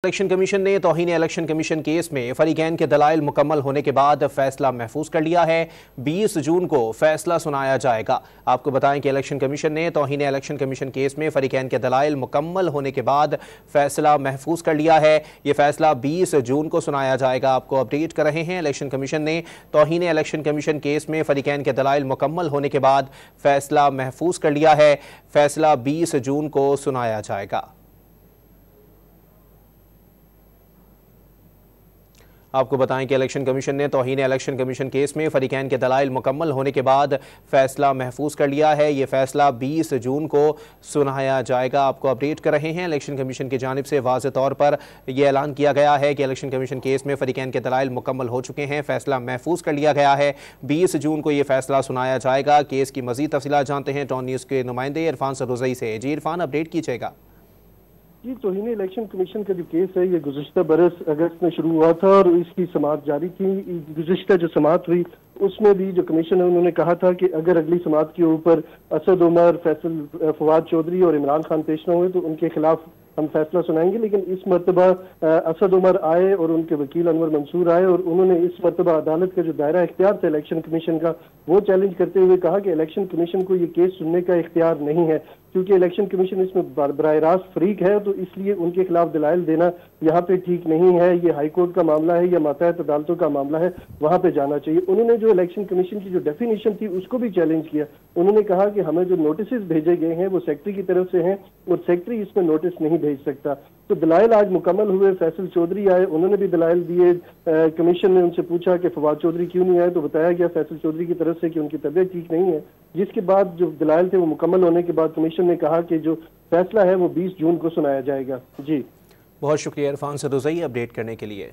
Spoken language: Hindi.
इलेक्शन कमीशन ने तौहीन इलेक्शन कमीशन केस में फरीकैन के दलाइल मुकम्मल होने के बाद फैसला महफूज कर लिया है। 20 जून को फैसला सुनाया जाएगा। आपको बताएं कि इलेक्शन कमीशन ने तौहीन इलेक्शन कमीशन केस में फरीकैन के दलाइल मुकम्मल होने के बाद फैसला महफूज कर लिया है। यह फैसला 20 जून को सुनाया जाएगा। आपको अपडेट कर रहे हैं, इलेक्शन कमीशन ने तौहीन इलेक्शन कमीशन केस में फरीकैन के दलाइल मुकम्मल होने के बाद फैसला महफूज कर लिया है। फैसला 20 जून को सुनाया जाएगा। आपको बताएं कि इलेक्शन कमीशन ने तौहीन इलेक्शन कमीशन केस में फरीकैन के दलाइल मुकम्मल होने के बाद फैसला महफूज कर लिया है। यह फैसला 20 जून को सुनाया जाएगा। आपको अपडेट कर रहे हैं, इलेक्शन कमीशन की जानिब से वाज़ेह तौर पर यह ऐलान किया गया है कि इलेक्शन कमीशन केस में फरीकैन के दलाइल मुकम्मल हो चुके हैं। फैसला महफूज कर लिया गया है। 20 जून को यह फैसला सुनाया जाएगा। केस की मज़ीद तफसीलात जानते हैं टॉन न्यूज़ के नुमाइंदे इरफान सरोज़ई से। जी इरफान, अपडेट कीजिएगा। जी, तौहीन इलेक्शन कमीशन का जो केस है ये गुज़िश्ता बरस अगस्त में शुरू हुआ था और इसकी समाअत जारी थी। गुज़िश्ता जो समाअत हुई उसमें भी जो कमीशन है उन्होंने कहा था कि अगर अगली समाअत के ऊपर असद उमर, फैसल, फवाद चौधरी और इमरान खान पेश न हुए तो उनके खिलाफ हम फैसला सुनाएंगे। लेकिन इस मरतबा असद उमर आए और उनके वकील अनवर मंसूर आए और उन्होंने इस मरतबा अदालत का जो दायरा इख्तियार था इलेक्शन कमीशन का वो चैलेंज करते हुए कहा कि इलेक्शन कमीशन को ये केस सुनने का इख्तियार नहीं है, क्योंकि इलेक्शन कमीशन इसमें बराह रास्त फरीक है, तो इसलिए उनके खिलाफ दलाइल देना यहाँ पे ठीक नहीं है। ये हाई कोर्ट का मामला है या मातहत अदालतों का मामला है, वहां पे जाना चाहिए। उन्होंने जो इलेक्शन कमीशन की जो डेफिनेशन थी उसको भी चैलेंज किया। उन्होंने कहा कि हमें जो नोटिस भेजे गए हैं वो सेक्रेटरी की तरफ से हैं और सेक्रेटरी इसमें नोटिस नहीं भेज सकता। तो दलाइल आज मुकम्मल हुए। फैसल चौधरी आए, उन्होंने भी दलाइल दिए। कमीशन ने उनसे पूछा कि फवाद चौधरी क्यों नहीं आए, तो बताया गया फैसल चौधरी की तरफ से कि उनकी तबीयत ठीक नहीं है। जिसके बाद जो दलाइल थे वो मुकम्मल होने के बाद कमीशन ने कहा कि जो फैसला है वो 20 जून को सुनाया जाएगा। जी, बहुत शुक्रिया इरफान सरोज़ई अपडेट करने के लिए।